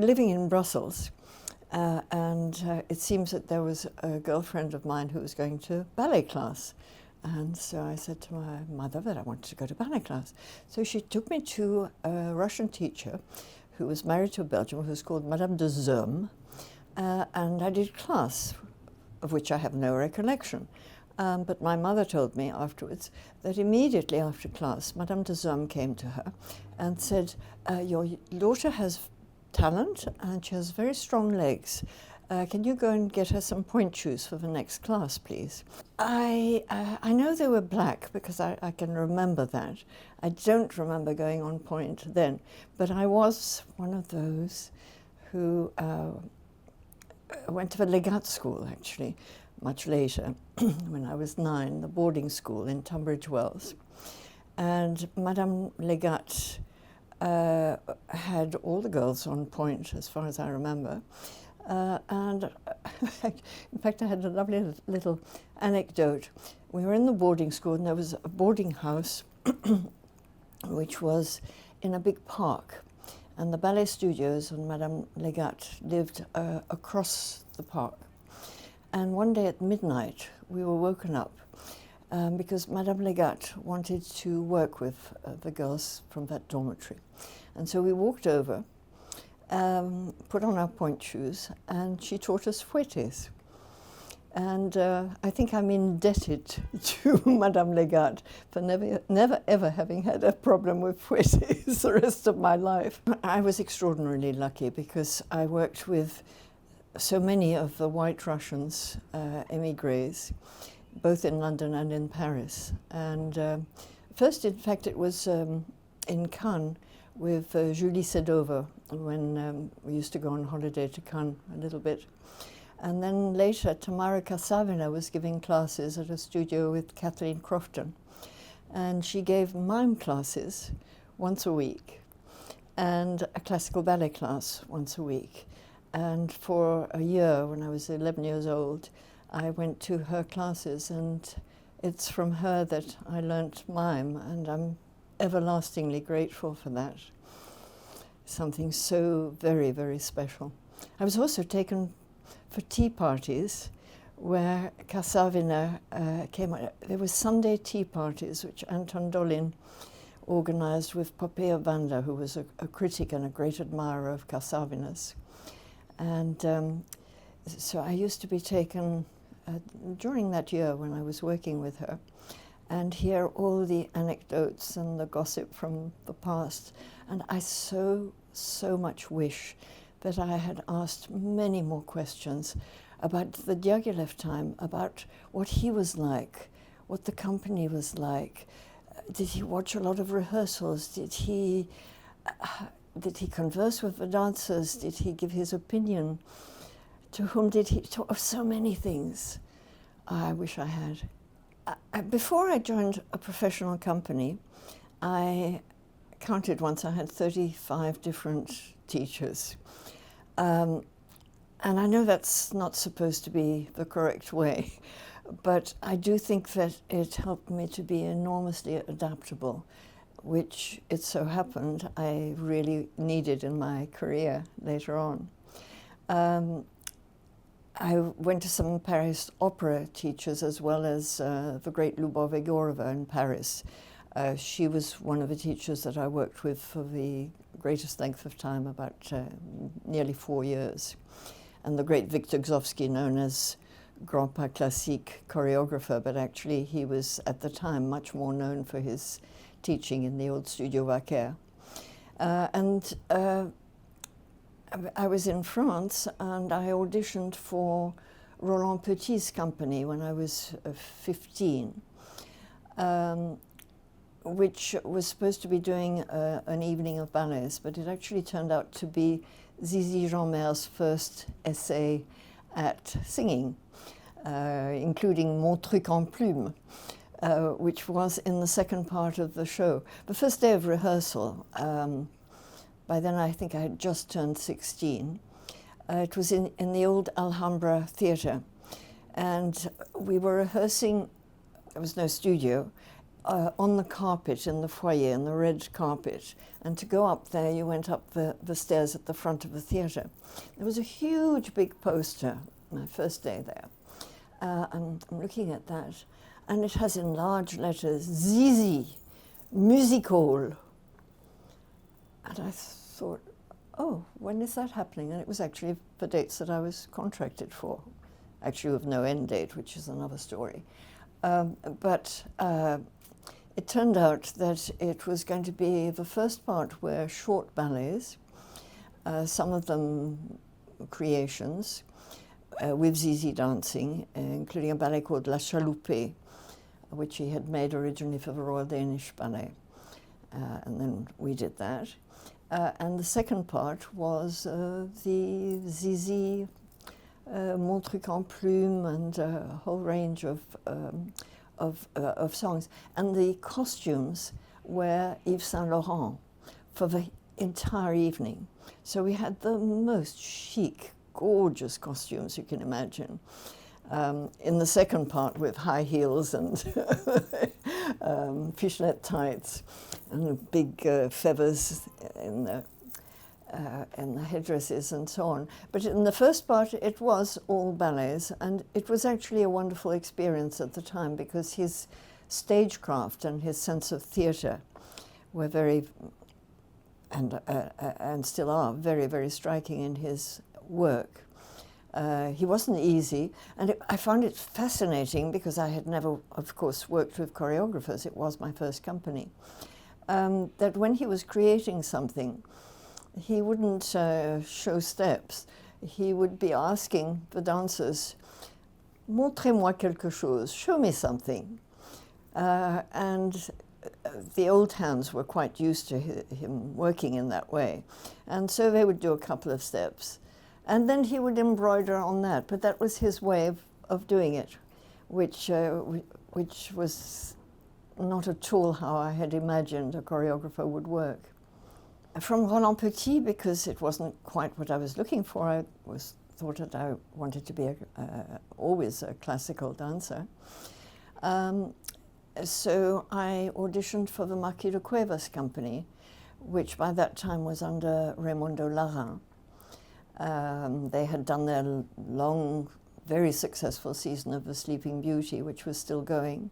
living in Brussels, and it seems that there was a girlfriend of mine who was going to ballet class. And so I said to my mother that I wanted to go to ballet class. So she took me to a Russian teacher who was married to a Belgian who was called Madame de Zoom, and I did class, of which I have no recollection. But my mother told me afterwards that immediately after class, Madame de Zoom came to her and said, your daughter has talent and she has very strong legs. Can you go and get her some pointe shoes for the next class, please? I know they were black because I can remember that. I don't remember going on pointe then, but I was one of those who went to the Legat school, actually, much later, when I was 9, the boarding school in Tunbridge Wells. And Madame Legat had all the girls on pointe, as far as I remember. And in fact, I had a lovely little anecdote. We were in the boarding school, and there was a boarding house which was in a big park. And the ballet studios and Madame Legat lived across the park. And one day at midnight, we were woken up because Madame Legat wanted to work with the girls from that dormitory. And so we walked over, put on our pointe shoes, and she taught us fouettes. And I think I'm indebted to Madame Legat for never ever having had a problem with fouettes the rest of my life. I was extraordinarily lucky because I worked with so many of the white Russians, émigrés, both in London and in Paris. And first, in fact, it was in Cannes with Julie Sedova, when we used to go on holiday to Cannes a little bit. And then later, Tamara Kasavina was giving classes at a studio with Kathleen Crofton. And she gave mime classes once a week and a classical ballet class once a week. And for a year, when I was 11 years old, I went to her classes, and it's from her that I learnt mime, and I'm everlastingly grateful for that. Something so very, very special. I was also taken for tea parties where Kasavina came. There were Sunday tea parties which Anton Dolin organized with Popea Vanda, who was a critic and a great admirer of Kasavina's. And so I used to be taken during that year when I was working with her and hear all the anecdotes and the gossip from the past. And I so much wish that I had asked many more questions about the Diaghilev time, about what he was like, what the company was like. Did he watch a lot of rehearsals? Did he converse with the dancers? Did he give his opinion? To whom did he talk? Of so many things. I wish I had. Before I joined a professional company, I counted once, I had 35 different teachers. And I know that's not supposed to be the correct way, but I do think that it helped me to be enormously adaptable, which it so happened I really needed in my career later on. I went to some Paris opera teachers as well as the great Lubov Egorova in Paris. She was one of the teachers that I worked with for the greatest length of time, about nearly 4 years. And the great Victor Gzowski, known as Grand Pas Classique choreographer, but actually he was at the time much more known for his teaching in the old Studio Wacker. I was in France and I auditioned for Roland Petit's company when I was 15, which was supposed to be doing an evening of ballets, but it actually turned out to be Zizi Jeanmair's first essay at singing, including Mon Truc en Plume, which was in the second part of the show. The first day of rehearsal, by then I think I had just turned 16. It was in the old Alhambra Theatre. And we were rehearsing, there was no studio, on the carpet in the foyer, in the red carpet. And to go up there, you went up the stairs at the front of the theatre. There was a huge big poster, my first day there. I'm looking at that, and it has in large letters, Zizi, musical. And I thought, oh, when is that happening? And it was actually the dates that I was contracted for, actually with no end date, which is another story. But it turned out that it was going to be, the first part were short ballets, some of them creations, with Zizi dancing, including a ballet called La Chaloupée, which he had made originally for the Royal Danish Ballet. And then we did that. And the second part was the Zizi, Mon Truc en Plume, and a whole range of songs. And the costumes were Yves Saint Laurent for the entire evening. So we had the most chic, gorgeous costumes you can imagine. In the second part with high heels and fishnet tights and big feathers in the headdresses and so on. But in the first part, it was all ballets, and it was actually a wonderful experience at the time because his stagecraft and his sense of theatre were very, and still are, very, very striking in his work. He wasn't easy, and I found it fascinating because I had never, of course, worked with choreographers. It was my first company. That when he was creating something, he wouldn't show steps. He would be asking the dancers, "Montrez-moi quelque chose, show me something." And the old hands were quite used to him working in that way. And so they would do a couple of steps. And then he would embroider on that. But that was his way of doing it, which was not at all how I had imagined a choreographer would work. From Roland Petit, because it wasn't quite what I was looking for, I thought that I wanted to be always a classical dancer. So I auditioned for the Marquis de Cuevas company, which by that time was under Raimondo Larin. They had done their long, very successful season of The Sleeping Beauty, which was still going.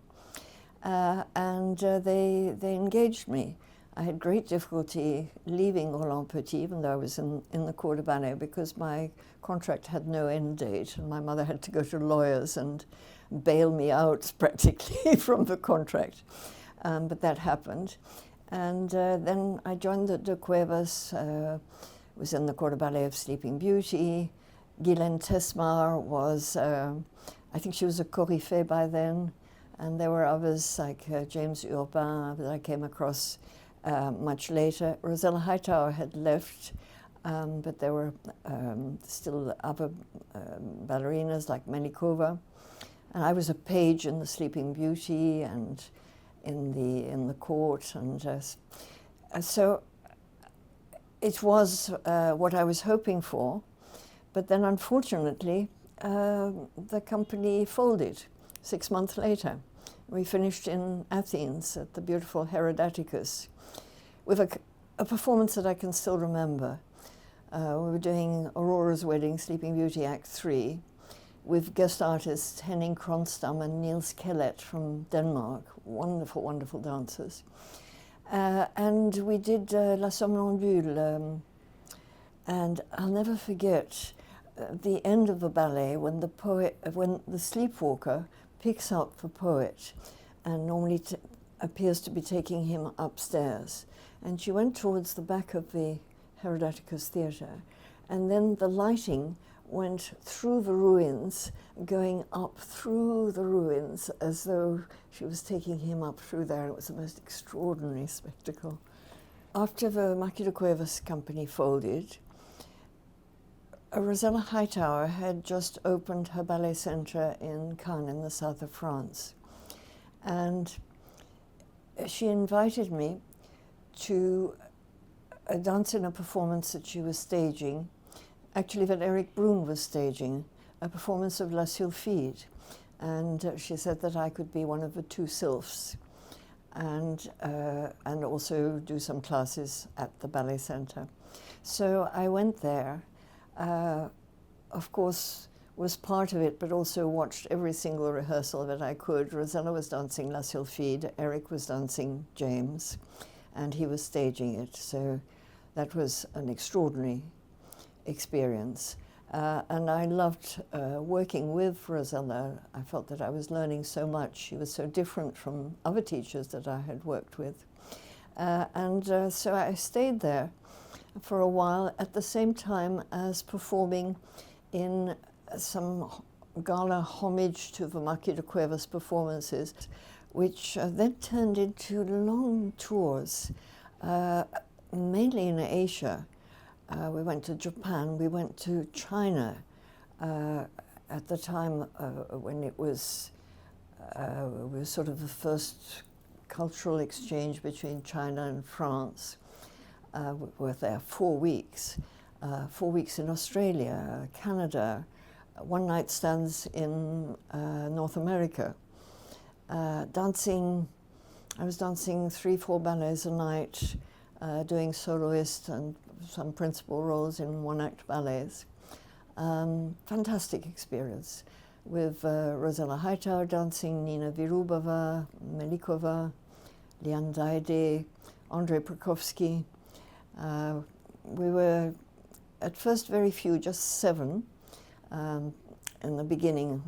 And they engaged me. I had great difficulty leaving Roland Petit, even though I was in the Corps de Ballet, because my contract had no end date, and my mother had to go to lawyers and bail me out practically from the contract. But that happened. And then I joined the De Cuevas, was in the Corps de Ballet of Sleeping Beauty. Guylaine Tesmar was, I think she was a coryphée by then, and there were others like James Urbain that I came across much later. Rosella Hightower had left, but there were still other ballerinas like Menikova. And I was a page in the Sleeping Beauty and in the court, and so it was what I was hoping for. But then, unfortunately, the company folded 6 months later. We finished in Athens at the beautiful Herodaticus with a performance that I can still remember. We were doing Aurora's Wedding, Sleeping Beauty, Act 3, with guest artists Henning Kronstam and Niels Kellet from Denmark, wonderful, wonderful dancers. And we did La Somnambule, and I'll never forget the end of the ballet when the sleepwalker picks up the poet and normally appears to be taking him upstairs. And she went towards the back of the Herodaticus Theatre, and then the lighting went through the ruins, going up through the ruins as though she was taking him up through there. It was the most extraordinary spectacle. After the Marquis de Cuevas company folded, Rosella Hightower had just opened her ballet centre in Cannes in the south of France. And she invited me to dance in a performance that she was staging, actually that Eric Brun was staging, a performance of La Sylphide. And she said that I could be one of the two sylphs. and also do some classes at the ballet center. So I went there, of course, was part of it, but also watched every single rehearsal that I could. Rosella was dancing La Sylphide, Eric was dancing James, and he was staging it. So that was an extraordinary experience. And I loved working with Rosella. I felt that I was learning so much. She was so different from other teachers that I had worked with. So I stayed there for a while, at the same time as performing in some gala homage to the Marquis de Cuevas performances, which then turned into long tours, mainly in Asia. We went to Japan, we went to China at the time when it was sort of the first cultural exchange between China and France. We were there 4 weeks, 4 weeks in Australia, Canada, one night stands in North America. I was dancing 3-4 ballets a night, doing soloist and some principal roles in one-act ballets. Fantastic experience with Rosella Hightower dancing, Nina Virubova, Melikova, Lian Daide, Andrei Prokofsky. We were at first very few, just 7. In the beginning,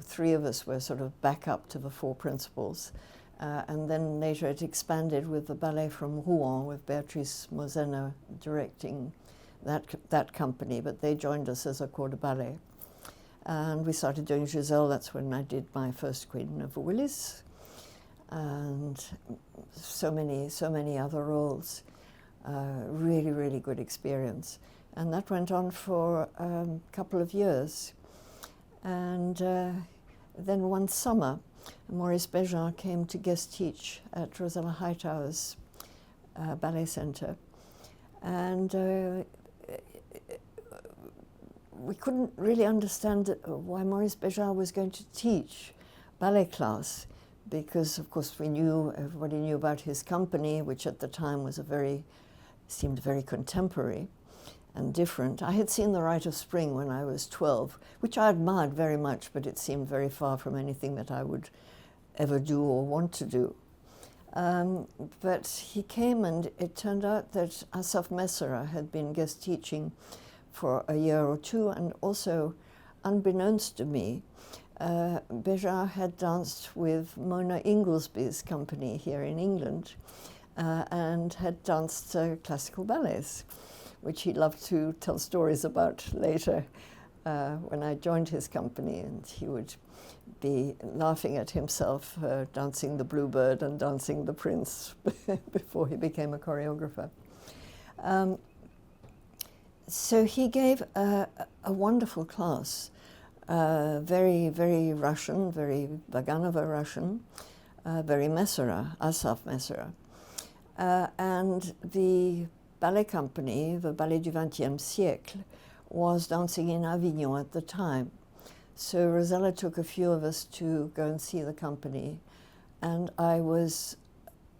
3 of us were sort of back up to the 4 principals. And then later it expanded with the ballet from Rouen, with Beatrice Mosena directing that company, but they joined us as a corps de ballet. And we started doing Giselle. That's when I did my first Queen of Willis, and so many other roles. Really, really good experience. And that went on for a couple of years. And then one summer, Maurice Béjart came to guest teach at Rosella Hightower's ballet center. And we couldn't really understand why Maurice Béjart was going to teach ballet class, because of course everybody knew about his company, which at the time was seemed very contemporary and different. I had seen The Rite of Spring when I was 12, which I admired very much, but it seemed very far from anything that I would ever do or want to do. But he came, and it turned out that Asaf Messera had been guest teaching for a year or 2, and also, unbeknownst to me, Béjart had danced with Mona Inglesby's company here in England, and had danced classical ballets, which he loved to tell stories about later when I joined his company, and he would be laughing at himself dancing the Bluebird and dancing the Prince before he became a choreographer. So he gave a wonderful class, very, very Russian, very Vaganova Russian, very Messera, Asaf Messera. And the ballet company, the Ballet du XXe siècle, was dancing in Avignon at the time. So Rosella took a few of us to go and see the company, and I was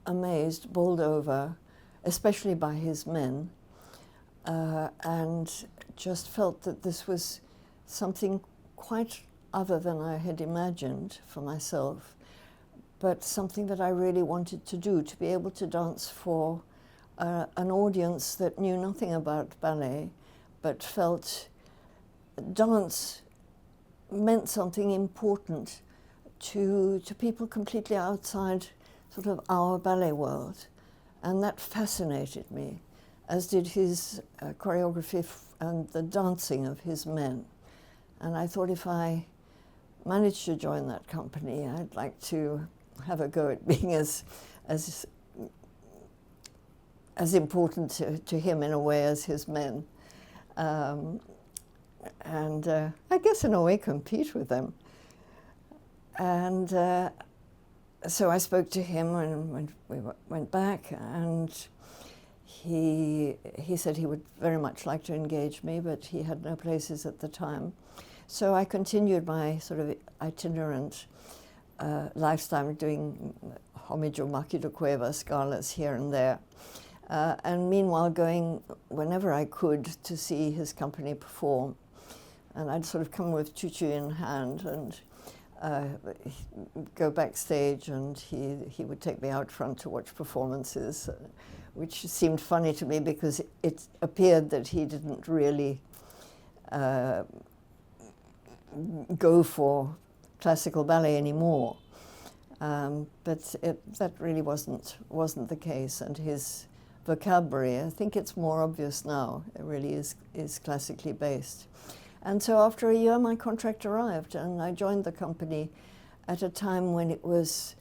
amazed, bowled over, especially by his men, and just felt that this was something quite other than I had imagined for myself, but something that I really wanted to do, to be able to dance for an audience that knew nothing about ballet, but felt dance meant something important to people completely outside sort of our ballet world. And that fascinated me, as did his choreography and the dancing of his men. And I thought, if I managed to join that company, I'd like to have a go at being as important to him in a way as his men. And I guess in a way compete with them. And so I spoke to him, and when we went back, and he said he would very much like to engage me, but he had no places at the time. So I continued my sort of itinerant lifestyle, doing Homage Maki de Cuevas galas here and there. And meanwhile going whenever I could to see his company perform. And I'd sort of come with tutu in hand and go backstage, and he would take me out front to watch performances, which seemed funny to me because it appeared that he didn't really go for classical ballet anymore. But that really wasn't the case, and his vocabulary, I think it's more obvious now, it really is classically based. And so after a year, my contract arrived, and I joined the company at a time when it was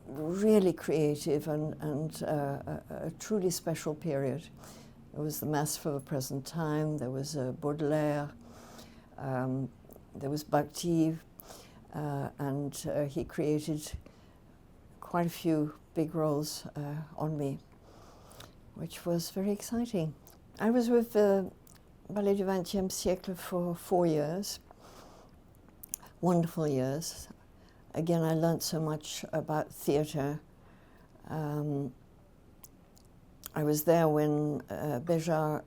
really creative and a truly special period. There was the Mass for the Present Time, there was Baudelaire, there was Bhakti, and he created quite a few big roles on me, which was very exciting. I was with Ballet du XXe siècle for 4 years, wonderful years. Again, I learned so much about theatre. I was there when Béjart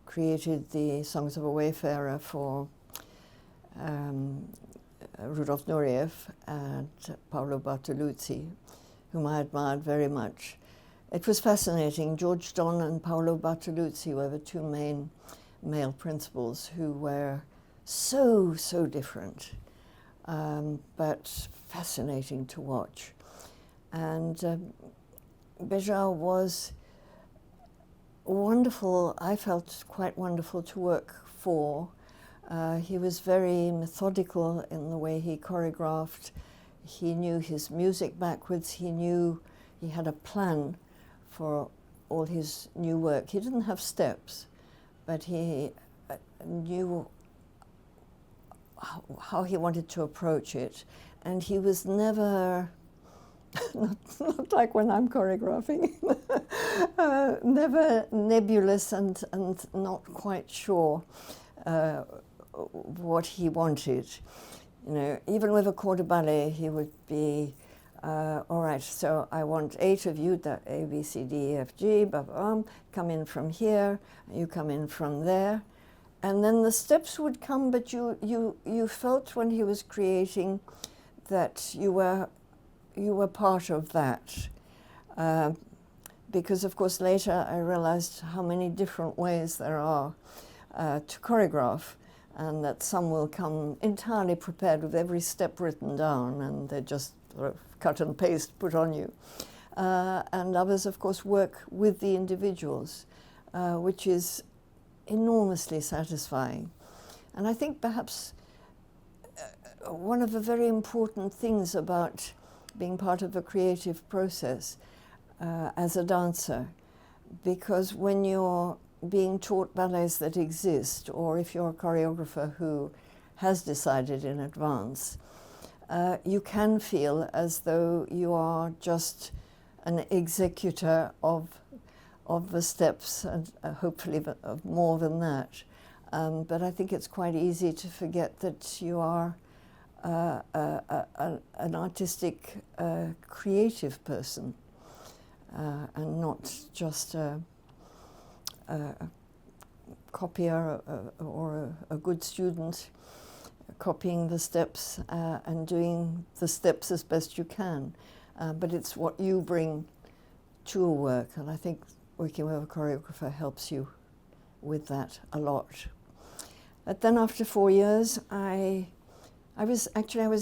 created the Songs of a Wayfarer for Rudolf Nureyev and Paolo Bartoluzzi, whom I admired very much. It was fascinating. George Don and Paolo Bartoluzzi were the two main male principals who were so different, but fascinating to watch. And Béjart was wonderful, I felt quite wonderful to work for. He was very methodical in the way he choreographed. He knew his music backwards. He knew he had a plan for all his new work. He didn't have steps, but he knew how he wanted to approach it. And he was never, not like when I'm choreographing, never nebulous and not quite sure what he wanted. You know, even with a corps de ballet, he would be, all right, so I want 8 of you, that A, B, C, D, E, F, G, come in from here, you come in from there. And then the steps would come, but you felt when he was creating that you were part of that. Because of course later I realized how many different ways there are to choreograph, and that some will come entirely prepared with every step written down and they just sort of cut and paste put on you. And others of course work with the individuals, which is enormously satisfying. And I think perhaps one of the very important things about being part of a creative process as a dancer, because when you're being taught ballets that exist, or if you're a choreographer who has decided in advance, you can feel as though you are just an executor of the steps, and hopefully of more than that. But I think it's quite easy to forget that you are an artistic, creative person, and not just a copier or a good student copying the steps and doing the steps as best you can. But it's what you bring to a work, and I think working with a choreographer helps you with that a lot. But then after 4 years, I was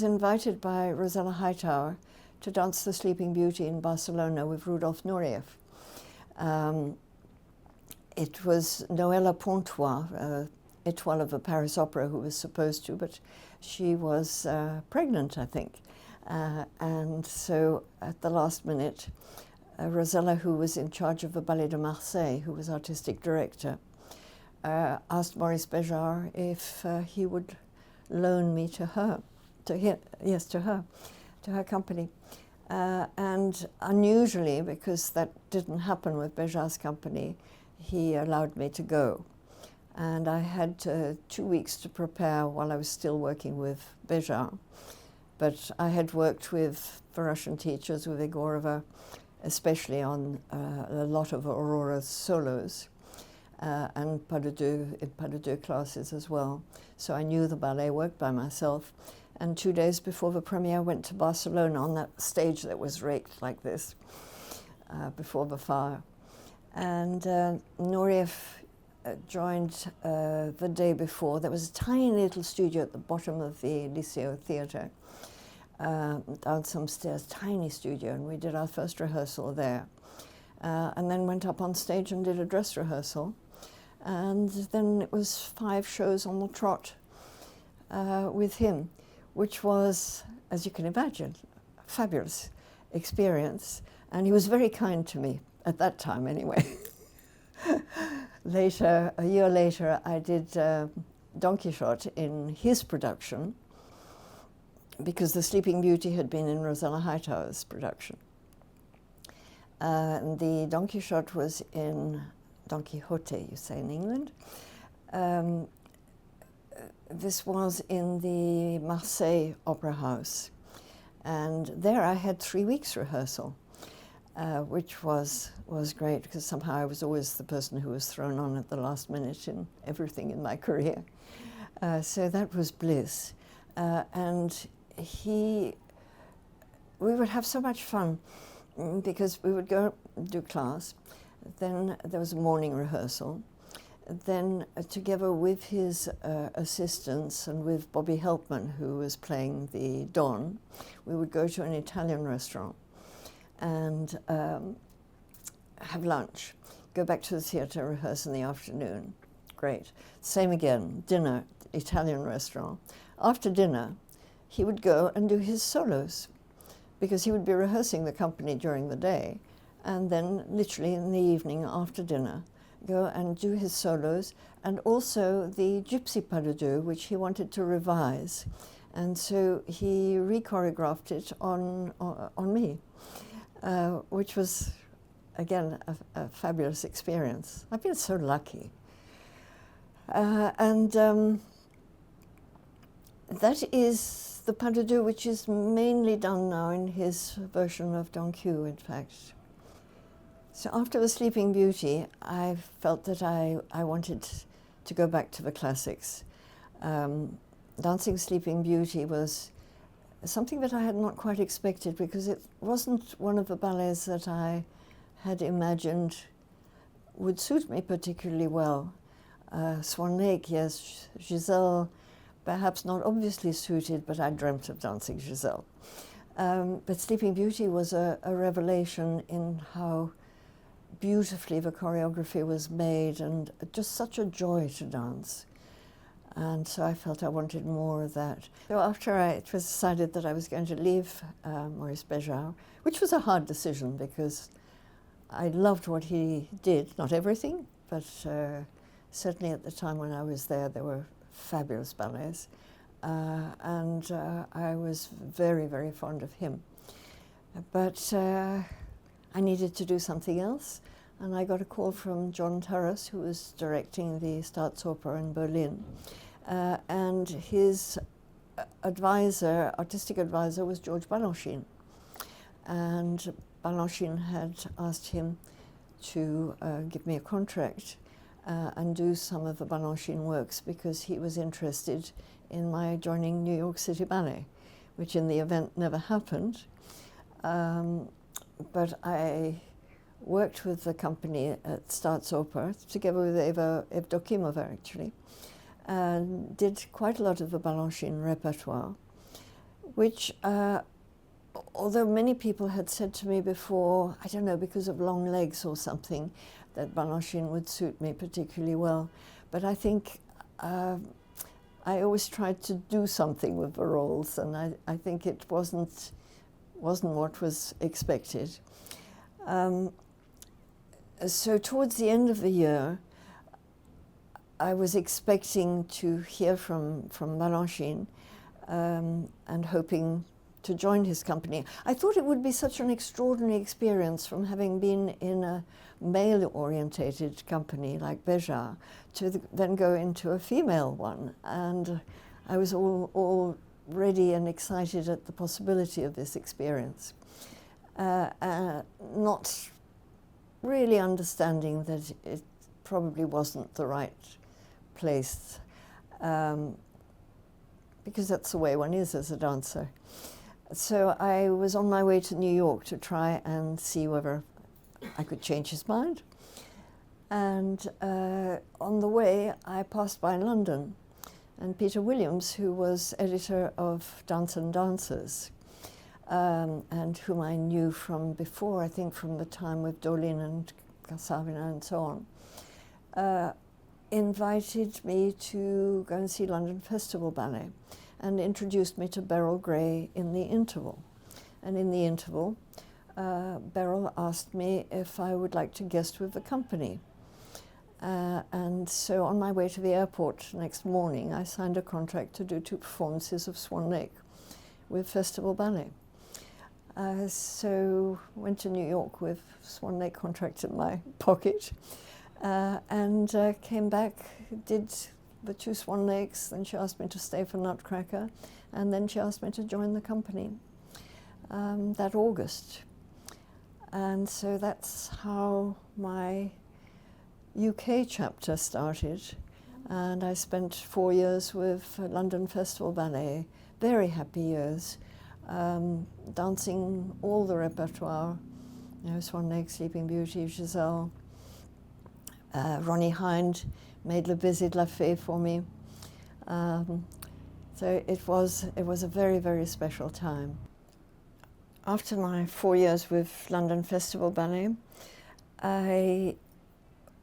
invited by Rosella Hightower to dance The Sleeping Beauty in Barcelona with Rudolf Nureyev. It was Noëlla Pontois, étoile of the Paris Opera, who was supposed to, but she was pregnant, I think. And so at the last minute, Rosella, who was in charge of the Ballet de Marseille, who was artistic director, asked Maurice Béjart if he would loan me to her, to her company. And unusually, because that didn't happen with Béjart's company, he allowed me to go. And I had 2 weeks to prepare while I was still working with Béjart. But I had worked with the Russian teachers, with Egorova, especially on a lot of Aurora's solos, and pas de deux classes as well. So I knew the ballet work by myself. And 2 days before the premiere, I went to Barcelona on that stage that was raked like this before the fire. And Nureyev joined the day before. There was a tiny little studio at the bottom of the Liceo Theatre, down some stairs, tiny studio, and we did our first rehearsal there. And then went up on stage and did a dress rehearsal. And then it was 5 shows on the trot with him, which was, as you can imagine, a fabulous experience. And he was very kind to me, at that time anyway. Later, a year later, I did Don Quixote in his production, because The Sleeping Beauty had been in Rosella Hightower's production. And the Don Quixote was in Don Quixote, you say in England. This was in the Marseille Opera House. And there I had 3 weeks rehearsal, which was great, because somehow I was always the person who was thrown on at the last minute in everything in my career. So that was bliss. And we would have so much fun, because we would go do class, then there was a morning rehearsal, then together with his assistants and with Bobby Helpman, who was playing the Don, we would go to an Italian restaurant and have lunch, go back to the theatre, rehearse in the afternoon. Great. Same again, dinner, Italian restaurant. After dinner, he would go and do his solos, because he would be rehearsing the company during the day, and then literally in the evening after dinner, go and do his solos, and also the Gypsy Pas de Deux, which he wanted to revise. And so he re-choreographed it on me, which was, again, a fabulous experience. I've been so lucky. That is the Pas de Deux, which is mainly done now in his version of Don Q, in fact. So after The Sleeping Beauty, I felt that I wanted to go back to the classics. Dancing Sleeping Beauty was something that I had not quite expected, because it wasn't one of the ballets that I had imagined would suit me particularly well. Swan Lake, yes, Giselle, perhaps not obviously suited, but I dreamt of dancing Giselle. But Sleeping Beauty was a revelation in how beautifully the choreography was made, and just such a joy to dance. And so I felt I wanted more of that. So after it was decided that I was going to leave Maurice Béjart, which was a hard decision, because I loved what he did, not everything, but certainly at the time when I was there were fabulous ballets, and I was very, very fond of him. But I needed to do something else, and I got a call from John Turris, who was directing the Staatsoper in Berlin, and his artistic advisor was George Balanchine. And Balanchine had asked him to give me a contract and do some of the Balanchine works, because he was interested in my joining New York City Ballet, which in the event never happened. But I worked with the company at Staatsoper, together with Evdokimova actually, and did quite a lot of the Balanchine repertoire, which, although many people had said to me before, I don't know, because of long legs or something, that Balanchine would suit me particularly well. But I think I always tried to do something with the roles, and I think it wasn't what was expected. So towards the end of the year, I was expecting to hear from Balanchine and hoping to join his company. I thought it would be such an extraordinary experience, from having been in a male-orientated company like Béjart to then go into a female one. And I was all ready and excited at the possibility of this experience, not really understanding that it probably wasn't the right place, because that's the way one is as a dancer. So I was on my way to New York to try and see whether I could change his mind. And on the way, I passed by London, and Peter Williams, who was editor of Dance and Dancers, and whom I knew from before, I think from the time with Dolin and Kasavina and so on, invited me to go and see London Festival Ballet and introduced me to Beryl Gray in the interval. And in the interval, Beryl asked me if I would like to guest with the company. And so on my way to the airport next morning, I signed a contract to do 2 performances of Swan Lake with Festival Ballet. So went to New York with Swan Lake contract in my pocket, and came back, did the 2 Swan Lakes, then she asked me to stay for Nutcracker, and then she asked me to join the company that August. And so that's how my UK chapter started, and I spent 4 years with London Festival Ballet, very happy years, dancing all the repertoire, you know, Swan Lake, Sleeping Beauty, Giselle. Ronnie Hind made Le Baiser de la Fée for me. So it was a very, very special time. After my 4 years with London Festival Ballet, I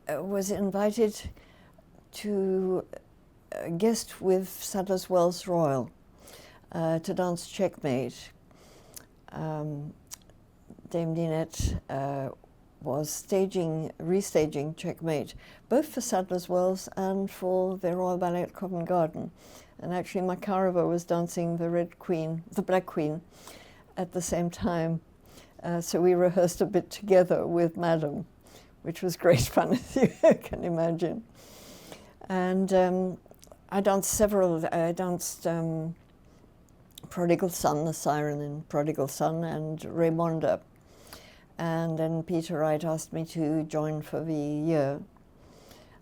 was invited to guest with Sadler's Wells Royal to dance Checkmate. Dame Dinette was restaging Checkmate, both for Sadler's Wells and for the Royal Ballet at Covent Garden. And actually Makarova was dancing the Black Queen at the same time. So we rehearsed a bit together with Madame, which was great fun, as you can imagine. And I danced Prodigal Son, the Siren in Prodigal Son, and Raymonda. And then Peter Wright asked me to join for the year.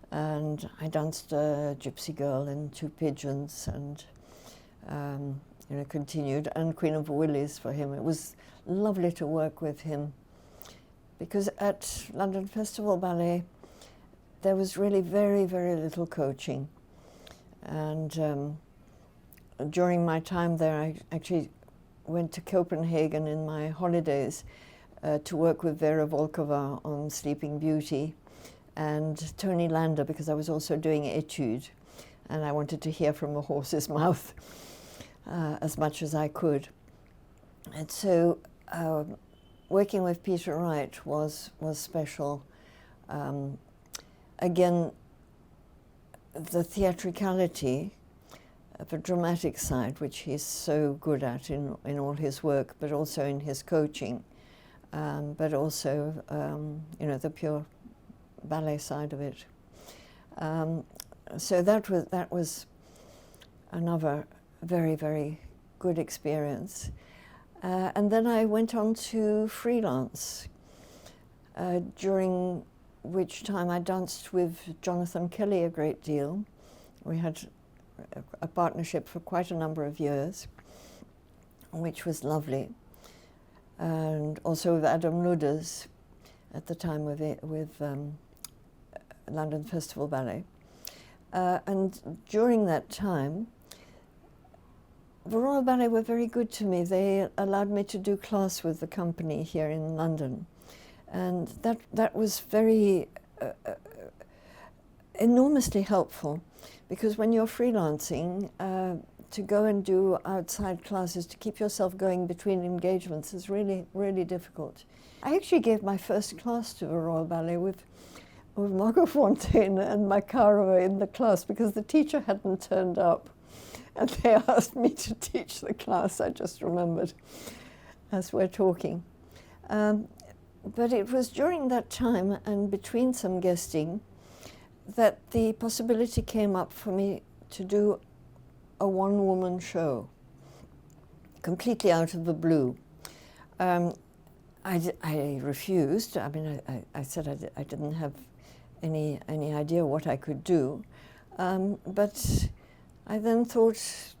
And I danced Gypsy Girl and 2 Pigeons, and continued, and Queen of the Willies for him. It was lovely to work with him, because at London Festival Ballet, there was really very, very little coaching. And during my time there, I actually went to Copenhagen in my holidays to work with Vera Volkova on Sleeping Beauty, and Tony Lander, because I was also doing Etude, and I wanted to hear from the horse's mouth as much as I could. And so working with Peter Wright was special. Again, the theatricality, the dramatic side, which he's so good at in all his work, but also in his coaching, but also the pure ballet side of it. So that was another very, very good experience. And then I went on to freelance, during which time I danced with Jonathan Kelly a great deal. We had a partnership for quite a number of years, which was lovely. And also with Adam Luders at the time with London Festival Ballet. And during that time, the Royal Ballet were very good to me. They allowed me to do class with the company here in London. And that was very enormously helpful, because when you're freelancing, to go and do outside classes, to keep yourself going between engagements is really, really difficult. I actually gave my first class to the Royal Ballet with Margot Fontaine and Makarova in the class, because the teacher hadn't turned up. And they asked me to teach the class, I just remembered, as we're talking. But it was during that time, and between some guesting, that the possibility came up for me to do a one-woman show. completely out of the blue. I refused. I mean, I said I didn't have any idea what I could do. But I then thought,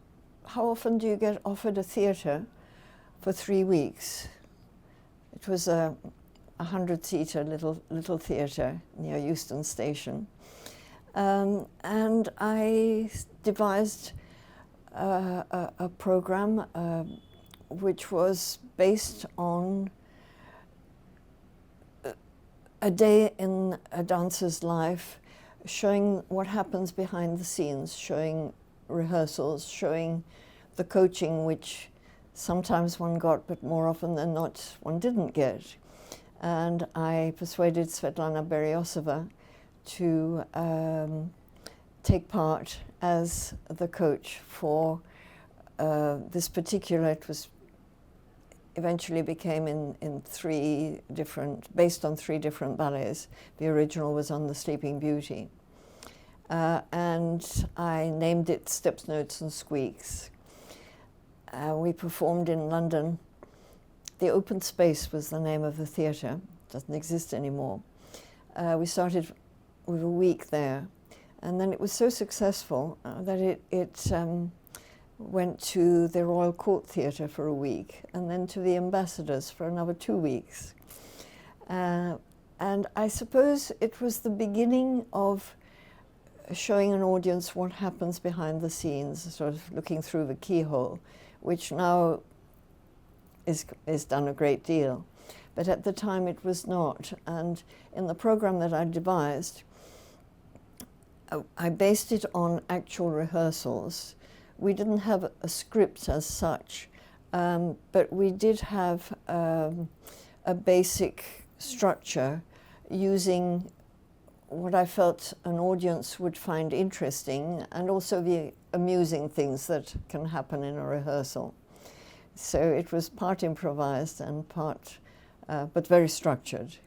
how often do you get offered a theatre for 3 weeks? It was a 100-seater little theatre near Euston Station. And I devised a program which was based on a day in a dancer's life, showing what happens behind the scenes, showing rehearsals, showing the coaching which sometimes one got, but more often than not one didn't get. And I persuaded Svetlana Beryosova to take part as the coach for this particular, it was eventually became in 3 different, based on 3 different ballets. The original was on The Sleeping Beauty. And I named it Steps, Notes and Squeaks. We performed in London. The Open Space was the name of the theatre. It doesn't exist anymore. We started with a week there, and then it was so successful that it went to the Royal Court Theatre for a week, and then to the Ambassadors for another 2 weeks. And I suppose it was the beginning of showing an audience what happens behind the scenes, sort of looking through the keyhole, which now is done a great deal. But at the time it was not. And in the program that I devised, I based it on actual rehearsals. We didn't have a script as such, but we did have a basic structure using what I felt an audience would find interesting, and also the amusing things that can happen in a rehearsal. So it was part improvised and part, but very structured,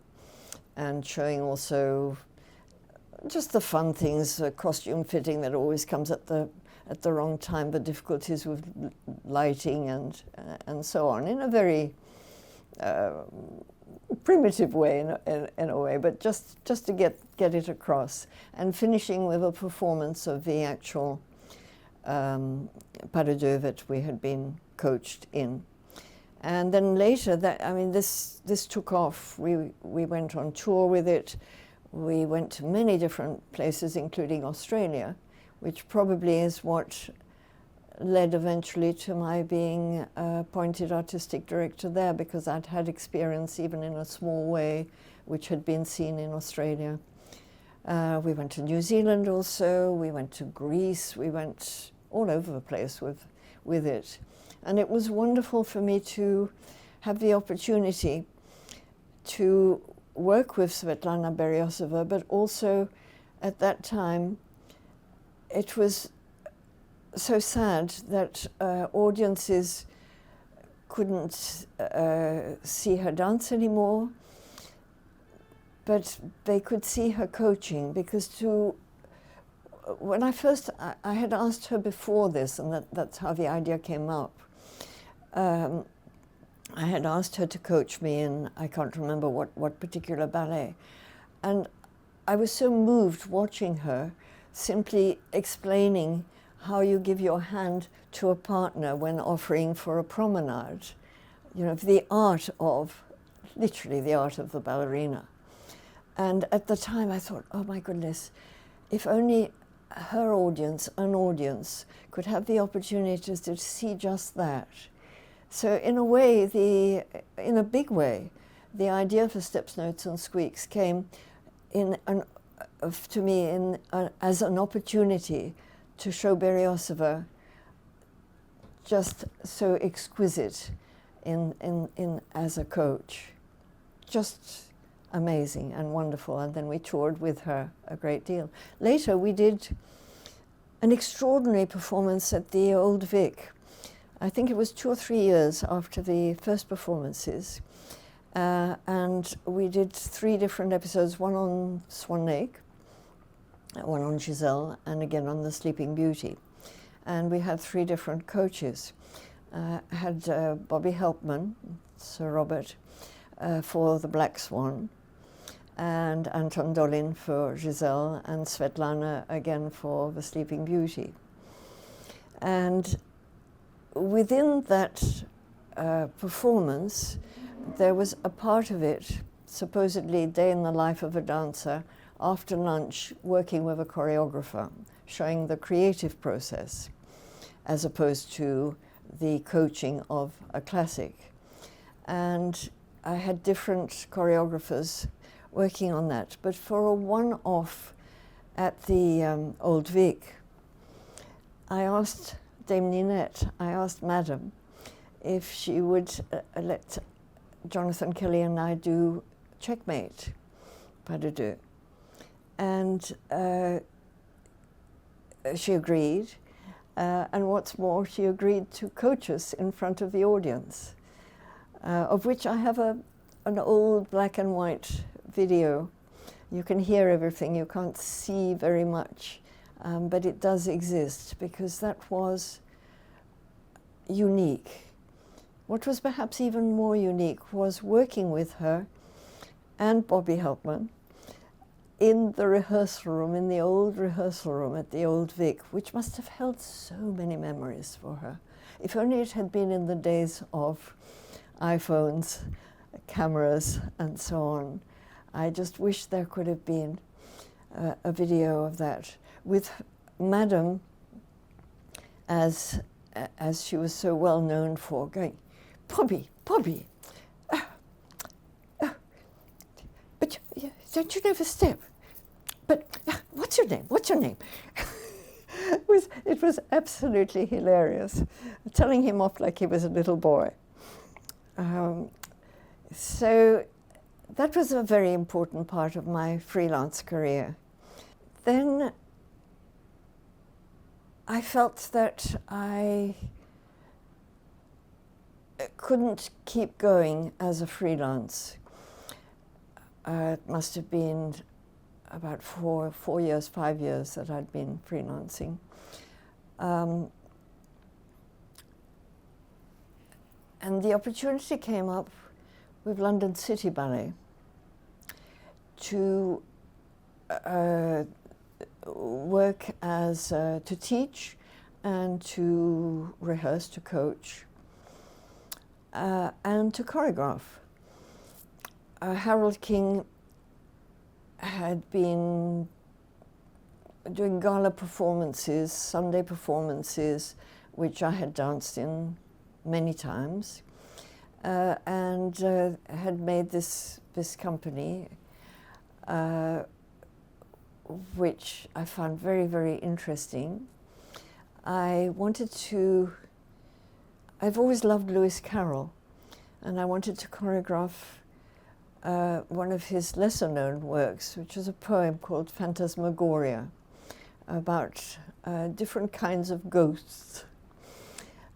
and showing also just the fun things, costume fitting that always comes at the wrong time, the difficulties with lighting and so on, in a very primitive way, in a way, but just to get it across, and finishing with a performance of the actual pas de deux that we had been coached in. And then later, this took off. We went on tour with it. We went to many different places, including Australia, which probably is what led eventually to my being appointed artistic director there, because I'd had experience, even in a small way, which had been seen in Australia. We went to New Zealand also, we went to Greece, we went all over the place with it. And it was wonderful for me to have the opportunity to work with Svetlana Beryosova, but also at that time it was so sad that audiences couldn't see her dance anymore, but they could see her coaching, because when I first, I had asked her before this, and that's how the idea came up. I had asked her to coach me in, I can't remember what particular ballet, and I was so moved watching her, simply explaining how you give your hand to a partner when offering for a promenade. You know, the art of, literally the art of the ballerina. And at the time I thought, oh my goodness, if only her audience, an audience, could have the opportunity to see just that. So in a way, in a big way, the idea for Steps, Notes and Squeaks came to me as an opportunity to show Beryosova just so exquisite as a coach. Just amazing and wonderful. And then we toured with her a great deal. Later we did an extraordinary performance at the Old Vic. I think it was 2 or 3 years after the first performances. And we did 3 different episodes, one on Swan Lake, one on Giselle, and again on The Sleeping Beauty. And we had 3 different coaches. I had Bobby Helpman, Sir Robert, for The Black Swan, and Anton Dolin for Giselle, and Svetlana again for The Sleeping Beauty. And within that performance, there was a part of it, supposedly day in the life of a dancer, after lunch, working with a choreographer, showing the creative process, as opposed to the coaching of a classic. And I had different choreographers working on that. But for a one-off at the Old Vic, I asked Dame Ninette, I asked Madam, if she would let Jonathan Kelly and I do Checkmate, pas de deux. And she agreed. And what's more, she agreed to coach us in front of the audience, of which I have an old black and white video. You can hear everything, you can't see very much, but it does exist, because that was unique. What was perhaps even more unique was working with her and Bobby Helpman in the rehearsal room, in the old rehearsal room at the Old Vic, which must have held so many memories for her. If only it had been in the days of iPhones, cameras, and so on. I just wish there could have been a video of that, with Madam, as she was so well known for, going, Bobby, Bobby, but don't you know the step? But what's your name? What's your name? It was absolutely hilarious, telling him off like he was a little boy. So that was a very important part of my freelance career. Then I felt that I couldn't keep going as a freelance. It must have been about 4 years, 5 years that I'd been freelancing. And the opportunity came up with London City Ballet to work as, to teach and to rehearse, to coach, and to choreograph. Harold King had been doing gala performances, Sunday performances, which I had danced in many times, and had made this company, which I found very, very interesting. I've always loved Lewis Carroll, and I wanted to choreograph one of his lesser-known works, which is a poem called Phantasmagoria, about different kinds of ghosts.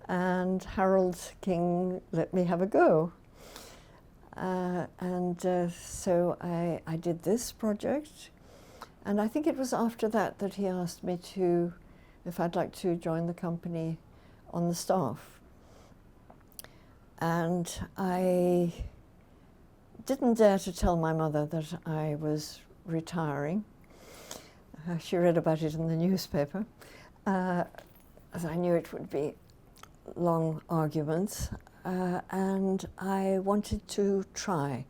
And Harold King let me have a go. So I did this project, and I think it was after that he asked me if I'd like to join the company on the staff. And I didn't dare to tell my mother that I was retiring. She read about it in the newspaper, as I knew it would be long arguments, and I wanted to try.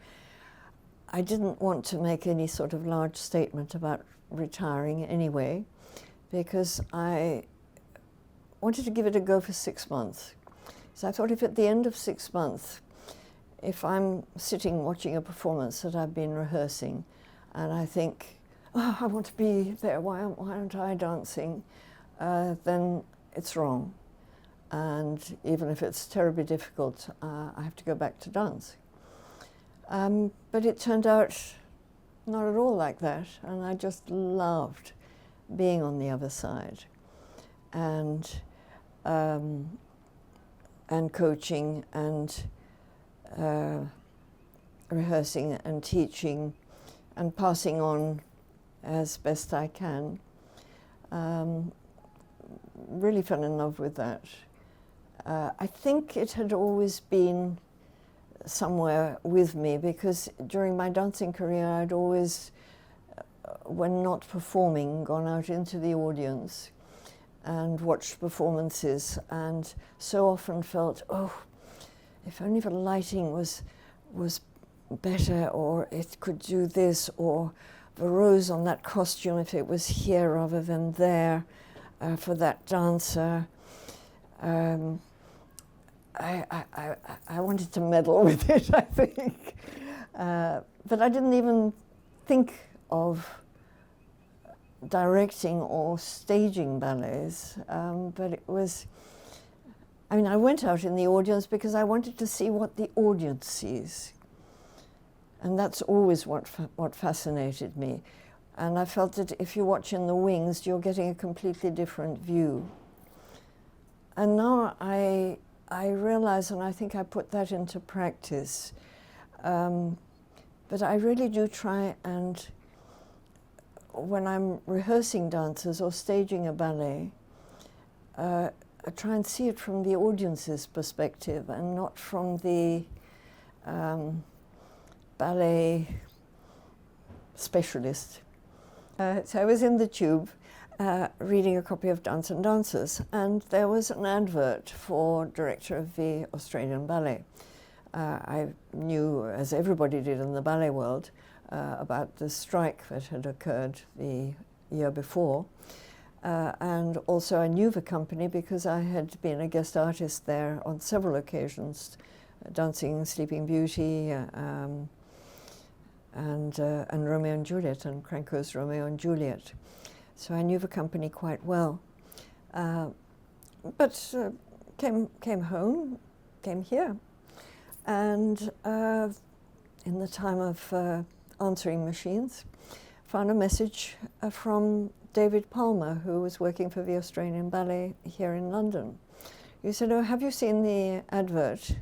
I didn't want to make any sort of large statement about retiring anyway, because I wanted to give it a go for 6 months. So I thought, if at the end of 6 months, if I'm sitting watching a performance that I've been rehearsing, and I think, oh, I want to be there, why aren't I dancing? Then it's wrong. And even if it's terribly difficult, I have to go back to dance. But it turned out not at all like that, and I just loved being on the other side, and coaching, and rehearsing, and teaching, and passing on as best I can. Really fell in love with that. I think it had always been somewhere with me, because during my dancing career I'd always, when not performing, gone out into the audience and watched performances, and so often felt, oh, if only the lighting was better, or it could do this, or the rose on that costume if it was here rather than there for that dancer. I wanted to meddle with it, I think. But I didn't even think of directing or staging ballets. But it was, I mean, I went out in the audience because I wanted to see what the audience sees. And that's always what fascinated me. And I felt that if you watch in the wings, you're getting a completely different view. And now I realize, and I think I put that into practice, but I really do try, and when I'm rehearsing dancers or staging a ballet, I try and see it from the audience's perspective and not from the ballet specialist. So I was in the Tube reading a copy of Dance and Dancers, and there was an advert for director of the Australian Ballet. I knew, as everybody did in the ballet world, about the strike that had occurred the year before. And also I knew the company because I had been a guest artist there on several occasions, dancing Sleeping Beauty and Romeo and Juliet, and Cranko's Romeo and Juliet. So I knew the company quite well. But came home, came here, and in the time of answering machines, found a message from David Palmer, who was working for the Australian Ballet here in London. He said, "Oh, have you seen the advert?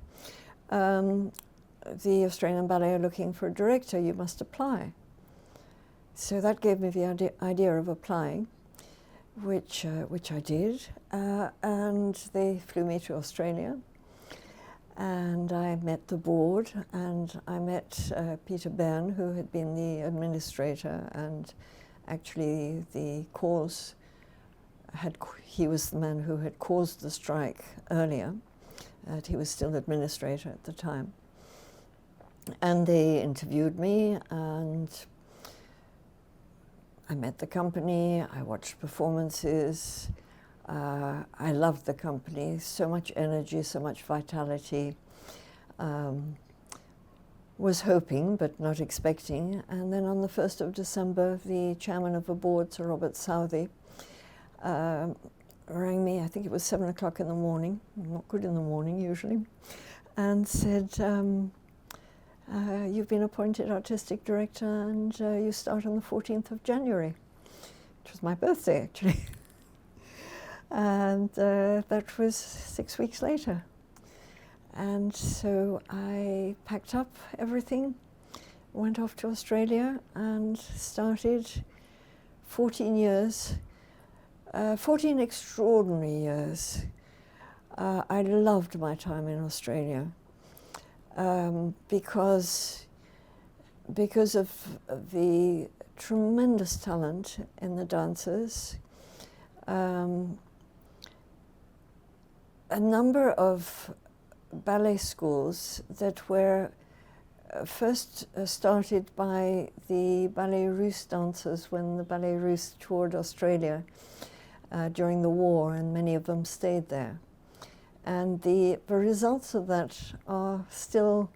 The Australian Ballet are looking for a director, you must apply." So that gave me the idea of applying, which I did, and they flew me to Australia, and I met the board, and I met Peter Byrne, who had been the administrator, and actually the cause he was the man who had caused the strike earlier, he was still administrator at the time. And they interviewed me, and I met the company, I watched performances. I loved the company, so much energy, so much vitality. Was hoping, but not expecting. And then on the 1st of December, the chairman of the board, Sir Robert Southey, rang me, I think it was 7 o'clock in the morning, not good in the morning usually, and said, "You've been appointed artistic director, and you start on the 14th of January, which was my birthday, actually. And that was 6 weeks later. And so I packed up everything, went off to Australia, and started 14 years, 14 extraordinary years. I loved my time in Australia. Because of the tremendous talent in the dancers, a number of ballet schools that were first started by the Ballet Russe dancers when the Ballet Russe toured Australia during the war, and many of them stayed there. And the results of that are still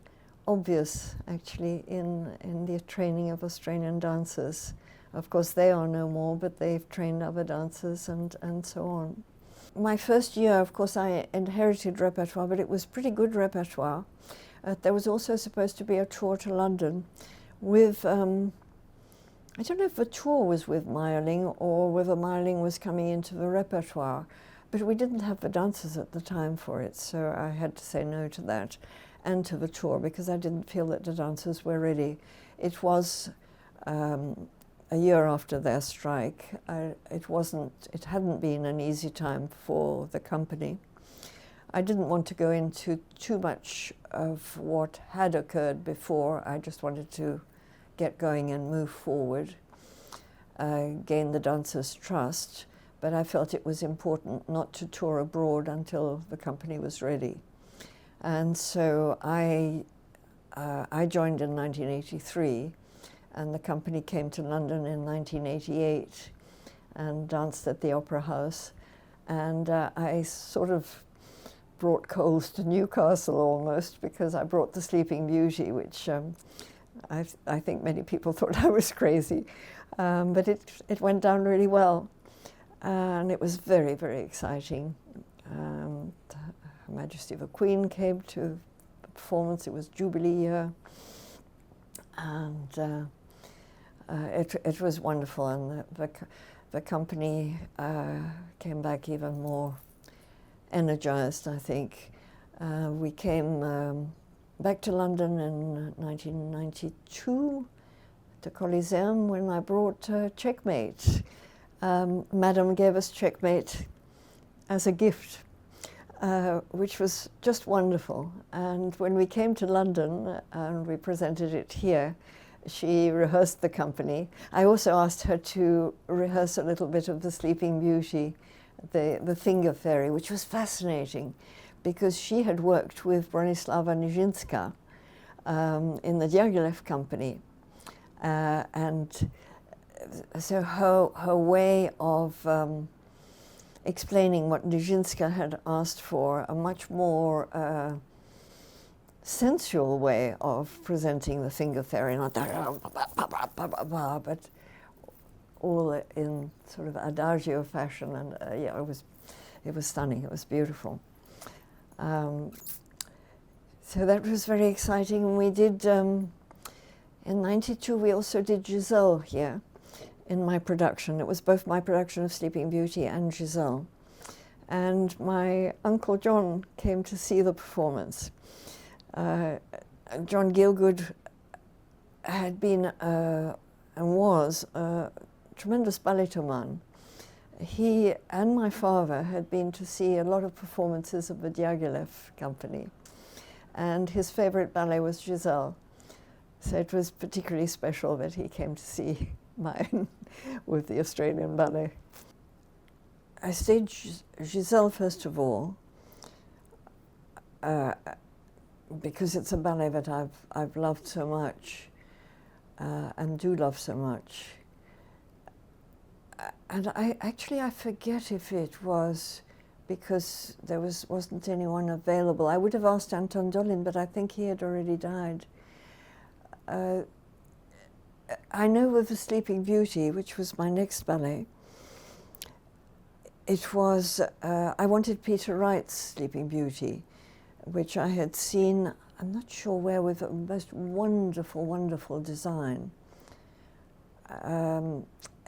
obvious, actually, in the training of Australian dancers. Of course, they are no more, but they've trained other dancers and so on. My first year, of course, I inherited repertoire, but it was pretty good repertoire. There was also supposed to be a tour to London with, I don't know if the tour was with Meierling or whether Meierling was coming into the repertoire, but we didn't have the dancers at the time for it, so I had to say no to that and to the tour because I didn't feel that the dancers were ready. It was a year after their strike. It hadn't been an easy time for the company. I didn't want to go into too much of what had occurred before. I just wanted to get going and move forward, gain the dancers' trust, but I felt it was important not to tour abroad until the company was ready. And so I joined in 1983, and the company came to London in 1988 and danced at the Opera House. And I sort of brought coals to Newcastle almost, because I brought the Sleeping Beauty, which I think many people thought I was crazy. But it went down really well. And it was very, very exciting. Her Majesty the Queen came to the performance. It was Jubilee year. And it was wonderful. And the company came back even more energized, I think. We came back to London in 1992, to Coliseum, when I brought Checkmate. Madam gave us Checkmate as a gift, which was just wonderful. And when we came to London and we presented it here, she rehearsed the company. I also asked her to rehearse a little bit of the Sleeping Beauty, the Finger Fairy, which was fascinating, because she had worked with Bronislava Nijinská in the Diaghilev company. And so her way of explaining what Nijinská had asked for, a much more sensual way of presenting the Finger Fairy, not that, but all in sort of adagio fashion, and yeah, it was stunning. It was beautiful. So that was very exciting. And we did in '92. We also did Giselle here in my production. It was both my production of Sleeping Beauty and Giselle. And my uncle John came to see the performance. John Gielgud had been and was a tremendous balletoman. He and my father had been to see a lot of performances of the Diaghilev company, and his favorite ballet was Giselle. So it was particularly special that he came to see mine with the Australian ballet. I staged Giselle first of all, because it's a ballet that I've loved so much and do love so much. And I forget if it was because there wasn't anyone available. I would have asked Anton Dolin, but I think he had already died. I know with the Sleeping Beauty, which was my next ballet, it was, I wanted Peter Wright's Sleeping Beauty, which I had seen, I'm not sure where, with a most wonderful, wonderful design.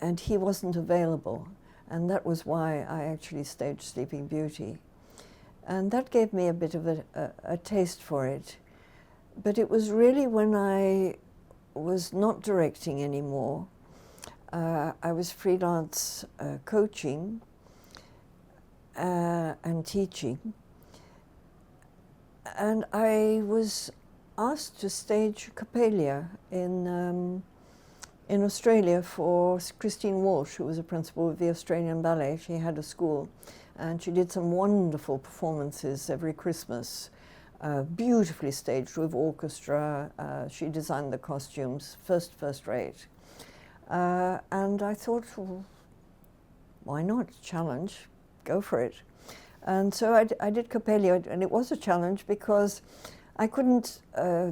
And he wasn't available, and that was why I actually staged Sleeping Beauty. And that gave me a bit of a taste for it. But it was really when I was not directing anymore. I was freelance coaching and teaching. And I was asked to stage Coppelia in Australia for Christine Walsh, who was a principal of the Australian Ballet. She had a school, and she did some wonderful performances every Christmas, beautifully staged with orchestra. She designed the costumes, first rate. And I thought, well, why not? Challenge, go for it. And so I did Coppelia, and it was a challenge because I couldn't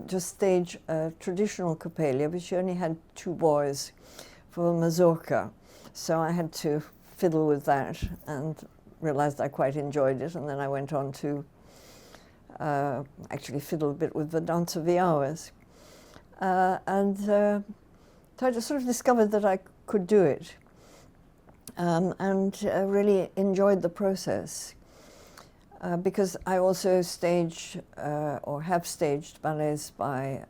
just stage a traditional Coppelia, because she only had 2 boys for mazurka. So I had to fiddle with that and realized I quite enjoyed it. And then I went on to actually fiddle a bit with the Dance of the Hours. So I just sort of discovered that I could do it, and really enjoyed the process. Because I also stage or have staged ballets by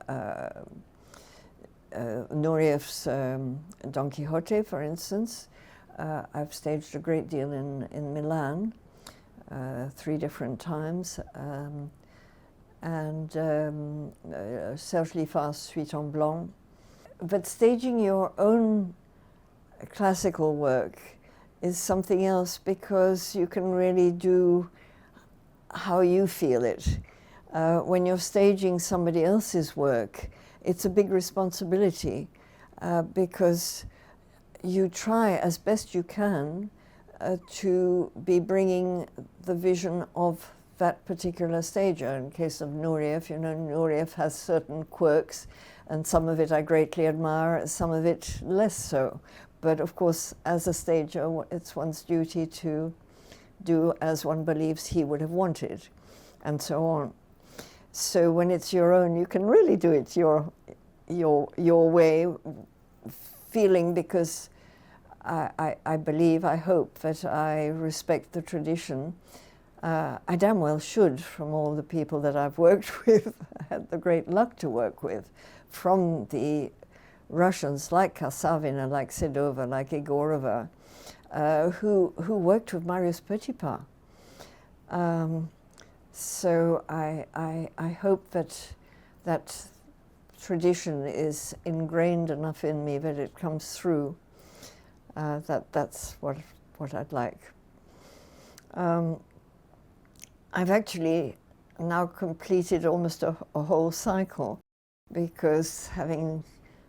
Nuryev's Don Quixote, for instance. I've staged a great deal in Milan 3 different times, and Serge Liffard's Suite en Blanc. But staging your own classical work is something else, because you can really do how you feel it. When you're staging somebody else's work, it's a big responsibility, because you try as best you can to be bringing the vision of that particular stager. In case of Nureyev, you know, Nureyev has certain quirks, and some of it I greatly admire, some of it less so. But of course, as a stager, it's one's duty to do as one believes he would have wanted, and so on. So when it's your own, you can really do it your way, feeling, because I believe, I hope that I respect the tradition. I damn well should, from all the people that I've worked with, had the great luck to work with, from the Russians like Kasavina, like Sedova, like Egorova, who worked with Marius Petipa. So I hope that that tradition is ingrained enough in me that it comes through. That's what I'd like. I've actually now completed almost a whole cycle, because having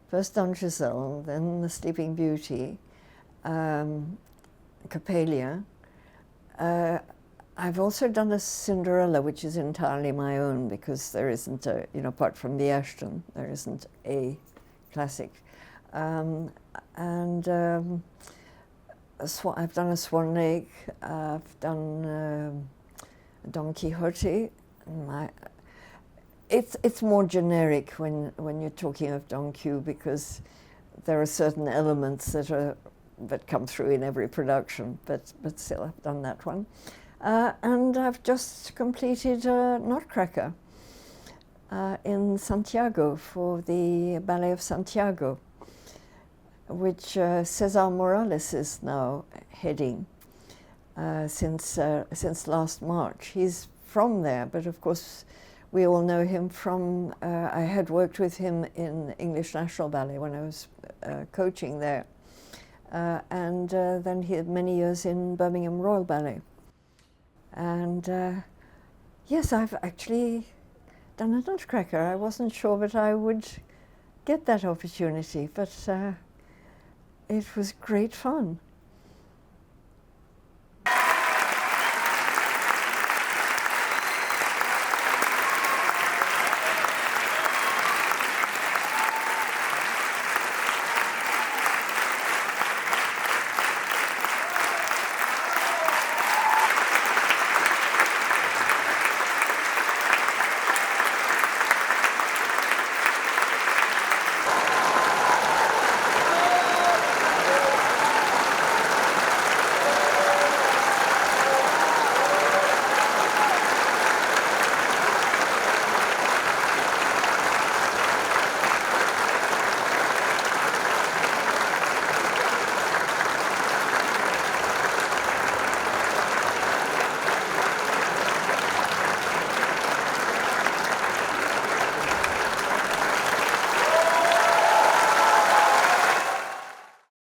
first done Giselle, then The Sleeping Beauty, Coppelia, I've also done a Cinderella, which is entirely my own, because there isn't a, you know, apart from the Ashton, there isn't a classic. I've done a Swan Lake, I've done Don Quixote. It's more generic when you're talking of Don Q, because there are certain elements that come through in every production, but still I've done that one. And I've just completed Nutcracker in Santiago for the Ballet of Santiago, which Cesar Morales is now heading since last March. He's from there, but of course we all know him from, I had worked with him in English National Ballet when I was coaching there. And then he had many years in Birmingham Royal Ballet. And yes, I've actually done a Nutcracker. I wasn't sure that I would get that opportunity, but it was great fun.